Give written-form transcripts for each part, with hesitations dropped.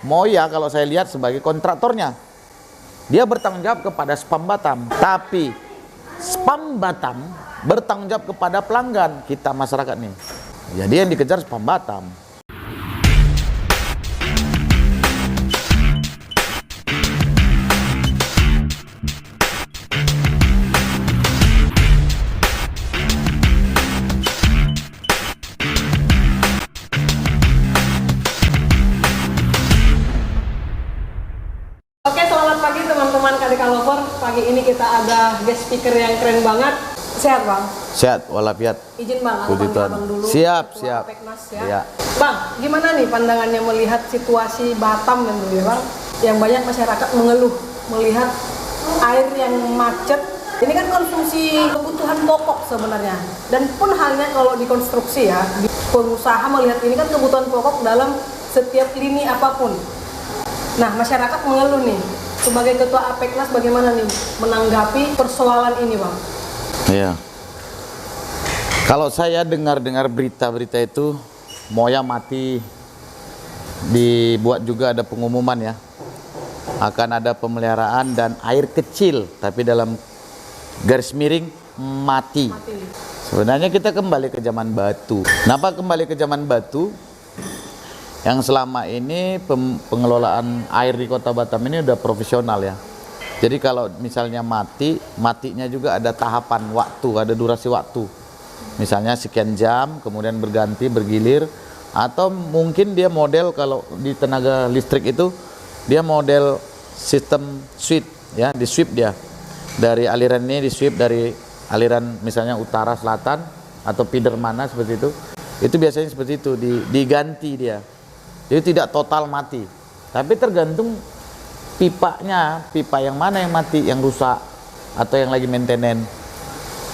Moya kalau saya lihat sebagai kontraktornya, dia bertanggung jawab kepada Spam Batam, tapi Spam Batam bertanggung jawab kepada pelanggan kita masyarakat nih. Jadi yang dikejar Spam Batam. Oke, selamat pagi teman-teman KDK Lover. Pagi ini kita ada guest speaker yang keren banget. Sehat Bang? Sehat walafiat. Izin Bang, aku Puji panggil Tuhan. Abang dulu. Siap, Ketua siap. Apeknas, ya. Iya. Bang, gimana nih pandangannya melihat situasi Batam dan dulu ya Bang? Yang banyak masyarakat mengeluh melihat air yang macet. Ini kan konsumsi kebutuhan pokok sebenarnya. Dan pun halnya kalau di konstruksi ya, pengusaha melihat ini kan kebutuhan pokok dalam setiap lini apapun. Nah, masyarakat mengeluh nih. Sebagai Ketua Apeknas bagaimana nih menanggapi persoalan ini, Bang? Iya. Kalau saya dengar berita-berita itu, Moya mati, dibuat juga ada pengumuman ya, akan ada pemeliharaan dan air kecil, tapi dalam garis miring mati. Sebenarnya kita kembali ke zaman batu. Kenapa kembali ke zaman batu? Yang selama ini pengelolaan air di Kota Batam ini udah profesional ya. Jadi kalau misalnya matinya juga ada tahapan waktu, ada durasi waktu. Misalnya sekian jam, kemudian berganti, bergilir. Atau mungkin dia model kalau di tenaga listrik itu, dia model sistem sweep ya, di sweep dia. Dari aliran ini di sweep dari aliran misalnya utara, selatan, atau feeder mana seperti itu. Itu biasanya seperti itu, diganti dia. Jadi tidak total mati, tapi tergantung pipanya, pipa yang mana yang mati, yang rusak, atau yang lagi maintenance.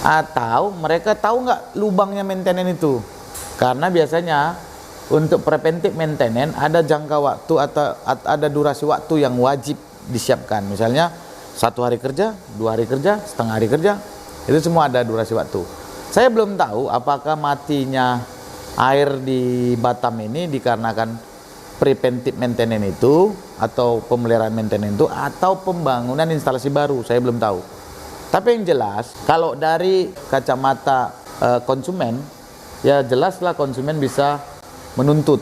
Atau mereka tahu nggak lubangnya maintenance itu? Karena biasanya untuk preventive maintenance ada jangka waktu atau ada durasi waktu yang wajib disiapkan. Misalnya 1 hari kerja, 2 hari kerja, setengah hari kerja, itu semua ada durasi waktu. Saya belum tahu apakah matinya air di Batam ini dikarenakan preventive maintenance itu atau pemeliharaan maintenance itu atau pembangunan instalasi baru, saya belum tahu. Tapi yang jelas kalau dari kacamata konsumen, ya jelaslah konsumen bisa menuntut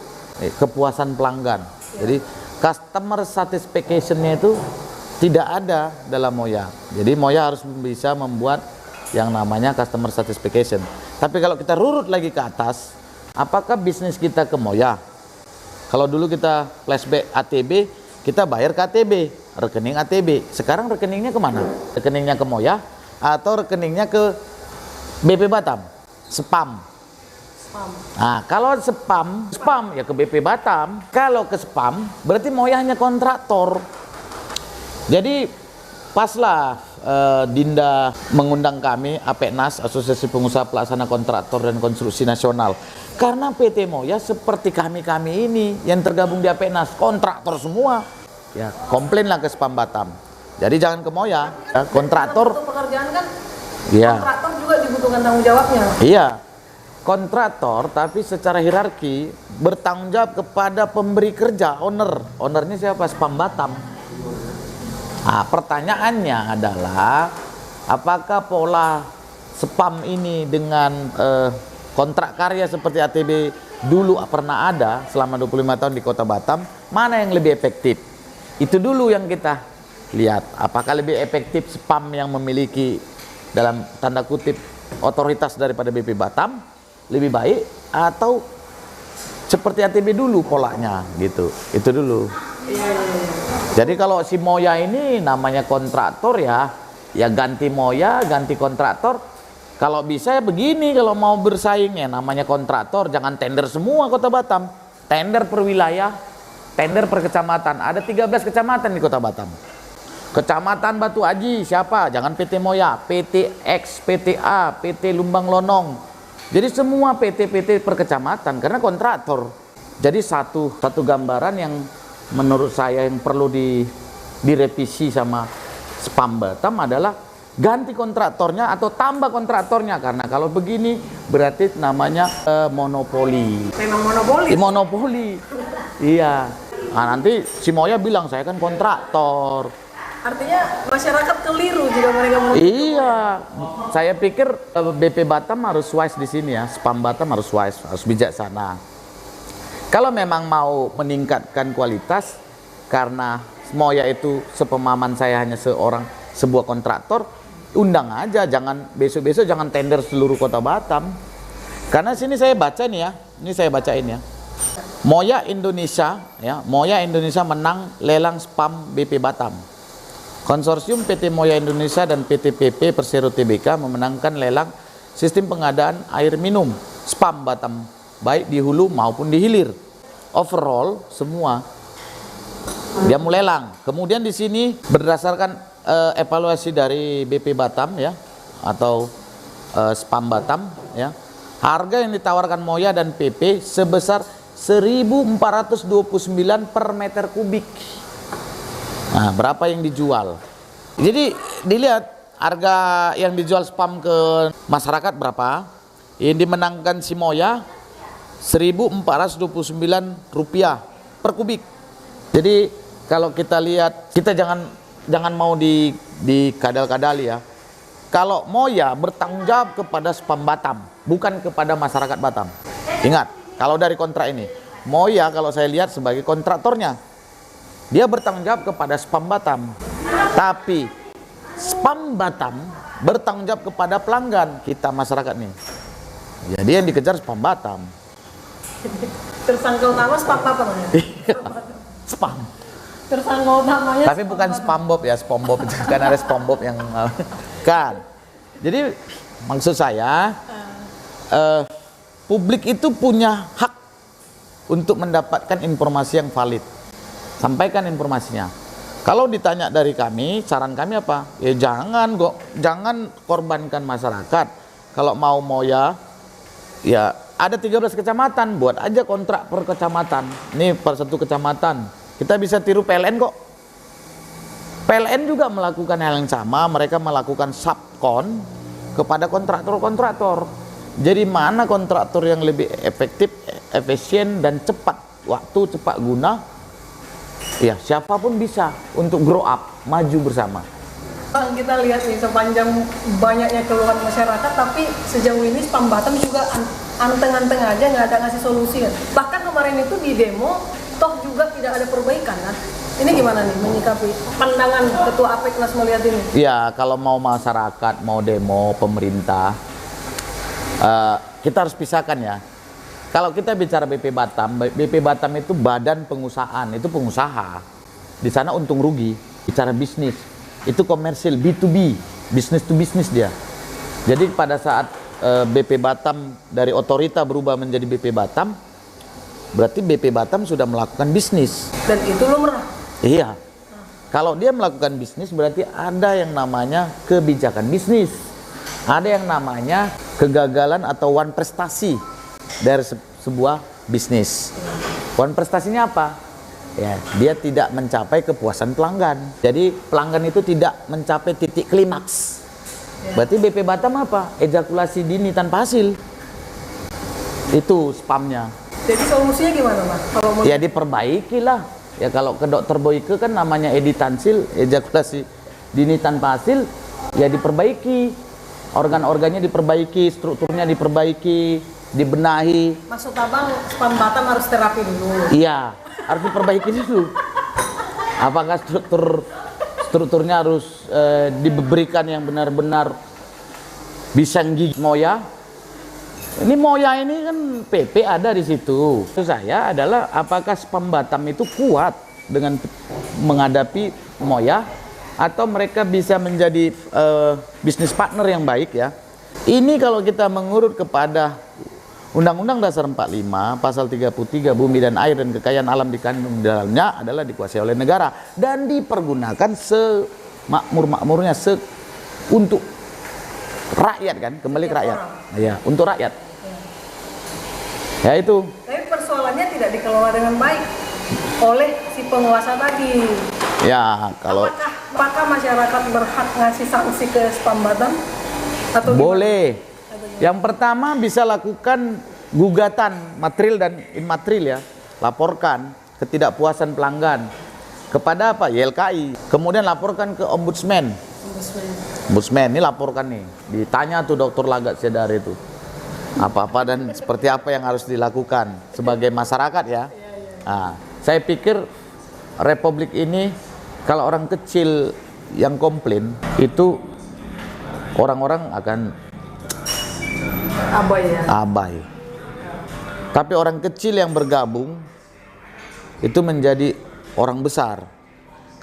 kepuasan pelanggan. Jadi customer satisfaction-nya itu tidak ada dalam Moya. Jadi Moya harus bisa membuat yang namanya customer satisfaction. Tapi kalau kita rurut lagi ke atas, apakah bisnis kita ke Moya? Kalau dulu kita flashback ATB, kita bayar ke ATB, rekening ATB. Sekarang rekeningnya kemana? Rekeningnya ke Moya atau rekeningnya ke BP Batam? Spam. Nah, kalau spam ya ke BP Batam. Kalau ke spam, berarti Moya hanya kontraktor. Jadi paslah Dinda mengundang kami, Apeknas, Asosiasi Pengusaha Pelaksana Kontraktor dan Konstruksi Nasional. Karena PT Moya seperti kami ini yang tergabung di Apeknas, kontraktor semua. Ya, komplainlah ke Spam Batam. Jadi jangan ke Moya, ya, kontraktor. Untuk pekerjaan kan, Iya. kontraktor juga dibutuhkan tanggung jawabnya. Iya, kontraktor tapi secara hierarki bertanggung jawab kepada pemberi kerja, owner. Ownernya siapa? Spam Batam. Nah, pertanyaannya adalah apakah pola spam ini dengan kontrak karya seperti ATB dulu pernah ada selama 25 tahun di Kota Batam, mana yang lebih efektif? Itu dulu yang kita lihat. Apakah lebih efektif spam yang memiliki dalam tanda kutip otoritas daripada BP Batam lebih baik, atau seperti ATB dulu polanya gitu. Itu dulu. Jadi kalau si Moya ini namanya kontraktor ya ganti Moya, ganti kontraktor. Kalau bisa ya begini, kalau mau bersaing ya namanya kontraktor, jangan tender semua Kota Batam. Tender per wilayah, tender per kecamatan. Ada 13 kecamatan di Kota Batam. Kecamatan Batu Aji siapa? Jangan PT Moya, PT X, PT A, PT Lumbang Lonong. Jadi semua PT-PT per kecamatan karena kontraktor. Jadi satu gambaran yang menurut saya yang perlu direvisi sama Spam Batam adalah ganti kontraktornya atau tambah kontraktornya, karena kalau begini berarti namanya monopoli. Memang monopoli. Monopoli. Iya. Nah, nanti si Moya bilang saya kan kontraktor. Artinya masyarakat keliru jika mereka mau. Iya, saya pikir BP Batam harus wise di sini ya, spam Batam harus wise, harus bijaksana. Kalau memang mau meningkatkan kualitas, karena Moya itu sepemahaman saya hanya sebuah kontraktor, undang aja, jangan besok-besok jangan tender seluruh kota Batam. Karena sini saya baca nih ya, ini saya bacain ya. Moya Indonesia menang lelang spam BP Batam. Konsorsium PT Moya Indonesia dan PT PP Persero Tbk memenangkan lelang sistem pengadaan air minum spam Batam, baik di hulu maupun di hilir. Overall semua dia mau lelang. Kemudian di sini berdasarkan evaluasi dari BP Batam ya, atau spam Batam ya, harga yang ditawarkan Moya dan PP sebesar 1.429 per meter kubik. Nah, berapa yang dijual? Jadi dilihat harga yang dijual spam ke masyarakat berapa. Yang dimenangkan si Moya 1.429 rupiah per kubik. Jadi kalau kita lihat, kita jangan mau dikadal-kadali ya. Kalau Moya bertanggung jawab kepada spam Batam, bukan kepada masyarakat Batam. Ingat, kalau dari kontrak ini, Moya kalau saya lihat sebagai kontraktornya, dia bertanggung jawab kepada spam Batam. Tapi spam Batam bertanggung jawab kepada pelanggan kita masyarakat nih. Jadi yang dikejar spam Batam. Tersangka utama spam Batam ya? Spam. Tersangka utamanya. Tapi bukan SpongeBob ya, SpongeBob itu kan ada SpongeBob yang kan. Jadi maksud saya publik itu punya hak untuk mendapatkan informasi yang valid. Sampaikan informasinya. Kalau ditanya dari kami, saran kami apa? Ya jangan korbankan masyarakat. Kalau mau Moya, ya ada 13 kecamatan, buat aja kontrak per kecamatan. Ini per satu kecamatan. Kita bisa tiru PLN kok. PLN juga melakukan hal yang sama, mereka melakukan subkon kepada kontraktor-kontraktor. Jadi mana kontraktor yang lebih efektif, efisien dan cepat waktu, cepat guna, ya siapapun bisa untuk grow up, maju bersama. Bang, kita lihat nih sepanjang banyaknya keluhan masyarakat, tapi sejauh ini spam Batam juga anteng-anteng aja, nggak ada ngasih solusi kan. Bahkan kemarin itu di demo, toh juga tidak ada perbaikan kan. Ini gimana nih menyikapi pandangan Ketua Apeknas melihat ini? Ya, kalau mau masyarakat, mau demo, pemerintah, kita harus pisahkan ya. Kalau kita bicara BP Batam itu badan pengusahaan, itu pengusaha. Di sana untung rugi. Bicara bisnis, itu komersil, B2B, business to business dia. Jadi pada saat BP Batam dari otorita berubah menjadi BP Batam, berarti BP Batam sudah melakukan bisnis. Dan itu lumrah. Iya. Kalau dia melakukan bisnis berarti ada yang namanya kebijakan bisnis. Ada yang namanya kegagalan atau one prestasi dari sebuah bisnis. One prestasinya apa? Ya, dia tidak mencapai kepuasan pelanggan. Jadi pelanggan itu tidak mencapai titik klimaks. Berarti BP Batam apa? Ejakulasi dini tanpa hasil. Itu spamnya. Jadi solusinya gimana, Mas? Kalau mau Ya diperbaiki lah. Ya kalau ke dokter Boyke kan namanya editansil, ejakulasi dini tanpa hasil, ya diperbaiki. Organ-organnya diperbaiki, strukturnya diperbaiki, dibenahi. Maksud Abang, spam Batam harus terapi dulu? Iya, harus diperbaiki dulu. Apakah strukturnya harus diberikan yang benar-benar bisa gigi Moya? Ini Moya ini kan PP ada di situ. Itu saya adalah apakah spam Batam itu kuat dengan menghadapi Moya, atau mereka bisa menjadi bisnis partner yang baik ya. Ini kalau kita mengurut kepada Undang-Undang Dasar 45 Pasal 33, bumi dan air dan kekayaan alam dikandung di dalamnya adalah dikuasai oleh negara dan dipergunakan semakmur-makmurnya untuk rakyat kan, kembali ke rakyat. Ya, untuk rakyat. Ya itu. Tapi persoalannya tidak dikelola dengan baik oleh si penguasa tadi. Ya, kalau apakah masyarakat berhak ngasih sanksi ke spam Batam? Atau boleh. Yang pertama bisa lakukan gugatan material dan immaterial ya. Laporkan ketidakpuasan pelanggan kepada apa? YLKI. Kemudian laporkan ke Ombudsman. Ombudsman ini laporkan nih, ditanya tuh Dr. Lagat Sedar itu apa-apa dan seperti apa yang harus dilakukan sebagai masyarakat ya. Nah, saya pikir Republik ini kalau orang kecil yang komplain itu orang-orang akan abai. Tapi orang kecil yang bergabung itu menjadi orang besar.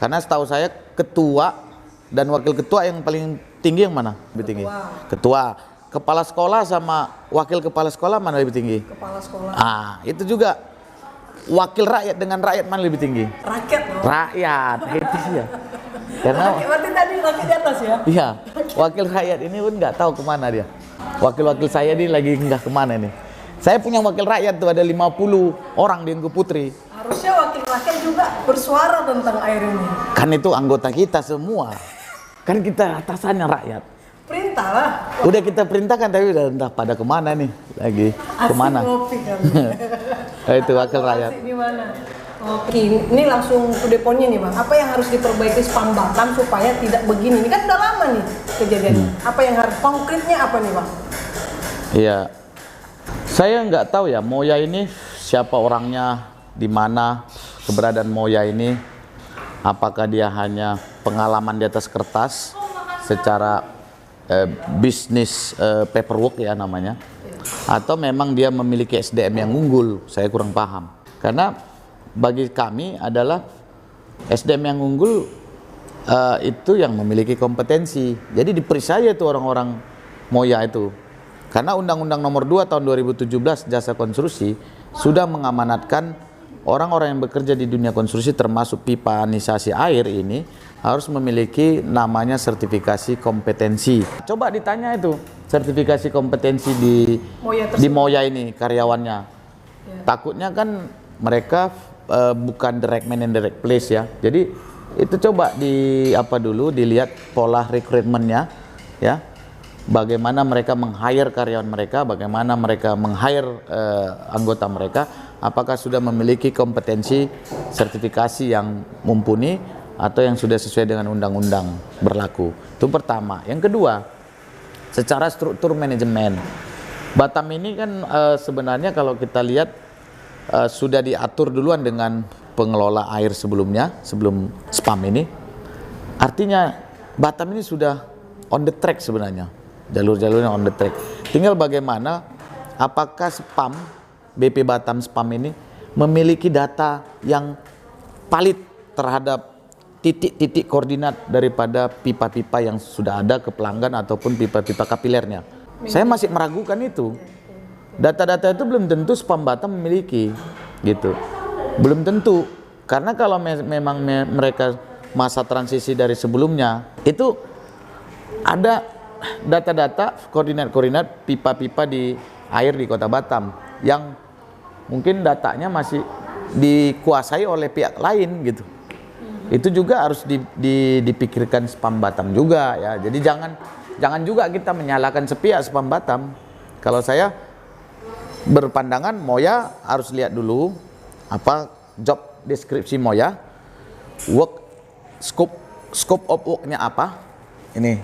Karena setahu saya ketua dan wakil ketua yang paling tinggi yang mana? Lebih tinggi. Ketua. Kepala sekolah sama wakil kepala sekolah mana lebih tinggi? Kepala sekolah. Itu juga wakil rakyat dengan rakyat mana lebih tinggi? Rakyat. Rakyat. Itu sih ya. Karena berarti tadi rakyat di atas ya? Iya. Wakil rakyat ini pun nggak tahu kemana dia. Wakil-wakil saya ini lagi nggak kemana nih. Saya punya wakil rakyat tuh ada 50 orang di Engku Putri. Harusnya wakil rakyat juga bersuara tentang air ini. Kan itu anggota kita semua. Kan kita atasannya rakyat. Perintah lah. Udah kita perintahkan tapi udah entah pada kemana nih lagi. Kemana? Itu wakil rakyat. Di mana? Oke, ini langsung ke deponnya nih Bang. Apa yang harus diperbaiki spam Batam supaya tidak begini? Ini kan udah lama nih kejadiannya. Apa yang harus konkretnya apa nih Bang? Iya. Saya nggak tahu ya Moya ini siapa orangnya, di mana keberadaan Moya ini. Apakah dia hanya pengalaman di atas kertas secara bisnis paperwork ya namanya, atau memang dia memiliki SDM yang unggul? Saya kurang paham. Karena bagi kami adalah SDM yang unggul itu yang memiliki kompetensi. Jadi diperiksa itu orang-orang Moya itu. Karena Undang-Undang Nomor 2 Tahun 2017 Jasa Konstruksi sudah mengamanatkan orang-orang yang bekerja di dunia konstruksi termasuk pipanisasi air ini harus memiliki namanya sertifikasi kompetensi. Coba ditanya itu sertifikasi kompetensi di Moya ini karyawannya. Takutnya kan mereka bukan direct man and direct place ya. Jadi itu coba dilihat pola rekrutmennya ya. Bagaimana mereka meng-hire karyawan mereka, bagaimana mereka meng-hire anggota mereka, apakah sudah memiliki kompetensi sertifikasi yang mumpuni atau yang sudah sesuai dengan undang-undang berlaku. Itu pertama. Yang kedua, secara struktur manajemen. Batam ini kan sebenarnya kalau kita lihat sudah diatur duluan dengan pengelola air sebelumnya, sebelum spam ini. Artinya Batam ini sudah on the track sebenarnya. Jalur-jalurnya on the track. Tinggal bagaimana apakah spam, BP Batam spam ini memiliki data yang valid terhadap titik-titik koordinat daripada pipa-pipa yang sudah ada ke pelanggan ataupun pipa-pipa kapilernya. Saya masih meragukan itu. Data-data itu belum tentu spam Batam memiliki, gitu. Belum tentu, karena kalau memang mereka masa transisi dari sebelumnya, itu ada data-data koordinat-koordinat pipa-pipa di air di Kota Batam yang mungkin datanya masih dikuasai oleh pihak lain, gitu. Itu juga harus dipikirkan spam Batam juga ya. Jadi jangan juga kita menyalahkan sepihak spam Batam. Kalau saya berpandangan Moya harus lihat dulu apa job deskripsi Moya, work scope of work-nya apa. Ini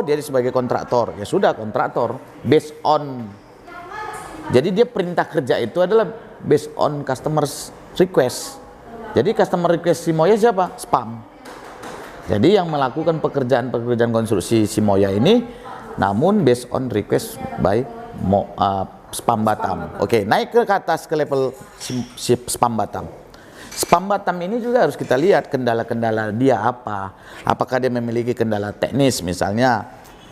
dia sebagai kontraktor, ya sudah kontraktor based on. Jadi dia perintah kerja itu adalah based on customers request. Jadi customer request si Moya siapa? Spam. Jadi yang melakukan pekerjaan konstruksi si Moya ini namun based on request by spam Batam. Oke, naik ke atas ke level si spam Batam. Spam Batam ini juga harus kita lihat kendala-kendala dia apa. Apakah dia memiliki kendala teknis misalnya?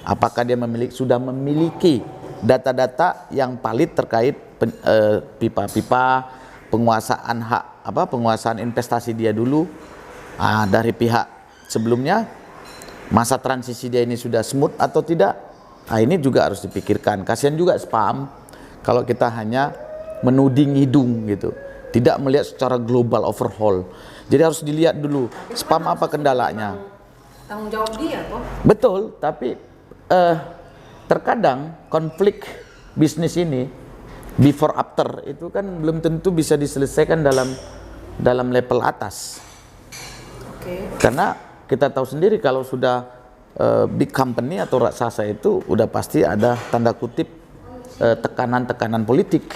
Apakah dia sudah memiliki data-data yang valid terkait pipa-pipa, penguasaan investasi dia dulu dari pihak sebelumnya, masa transisi dia ini sudah smooth atau tidak. Ini juga harus dipikirkan. Kasihan juga spam kalau kita hanya menuding hidung gitu, tidak melihat secara global overhaul. Jadi harus dilihat dulu spam apa kendalanya. Tanggung jawab dia kok. Betul, tapi terkadang konflik bisnis ini before after itu kan belum tentu bisa diselesaikan dalam dalam level atas. Karena kita tahu sendiri kalau sudah big company atau raksasa itu udah pasti ada tanda kutip tekanan-tekanan politik.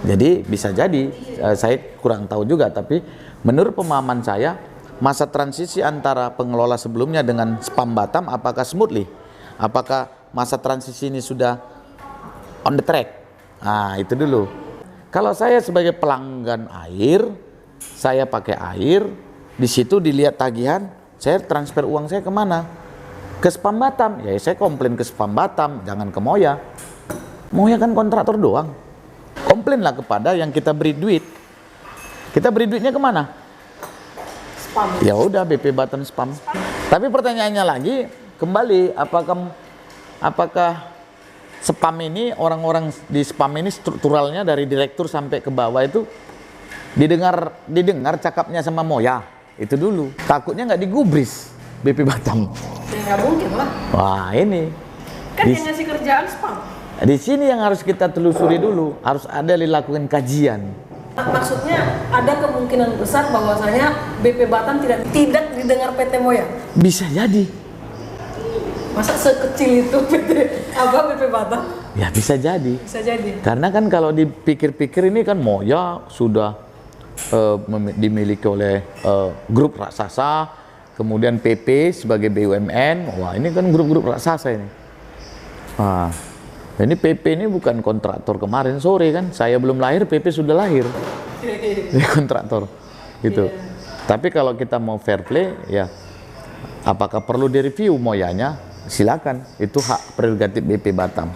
Jadi bisa jadi, saya kurang tahu juga, tapi menurut pemahaman saya masa transisi antara pengelola sebelumnya dengan Spam Batam apakah smoothly? Apakah masa transisi ini sudah on the track? Nah, itu dulu. Kalau saya sebagai pelanggan air, saya pakai air, di situ dilihat tagihan, saya transfer uang saya kemana? Ke Spam Batam. Ya saya komplain ke Spam Batam, jangan ke Moya. Moya kan kontraktor doang. Komplainlah kepada yang kita beri duit. Kita beri duitnya kemana? Spam. Ya udah, BP Batam Spam. Tapi pertanyaannya lagi, kembali, apakah Spam ini, orang-orang di Spam ini strukturalnya dari direktur sampai ke bawah itu didengar cakapnya sama Moya? Itu dulu. Takutnya nggak digubris BP Batam. Ya nggak mungkin lah. Wah ini. Kan yang ngasih kerjaan Spam. Di sini yang harus kita telusuri dulu. Harus ada dilakukan kajian. Maksudnya ada kemungkinan besar bahwasanya BP Batam tidak didengar PT Moya. Bisa jadi. Masa sekecil itu BP Batam? Ya bisa jadi. Bisa jadi. Karena kan kalau dipikir-pikir ini kan Moya sudah dimiliki oleh grup raksasa, kemudian PP sebagai BUMN. Wah ini kan grup-grup raksasa ini. Wah, ini PP ini bukan kontraktor kemarin sore kan, saya belum lahir PP sudah lahir. Dia kontraktor gitu. Tapi kalau kita mau fair play, ya apakah perlu direview Moyanya? Silakan, itu hak prerogatif BP Batam.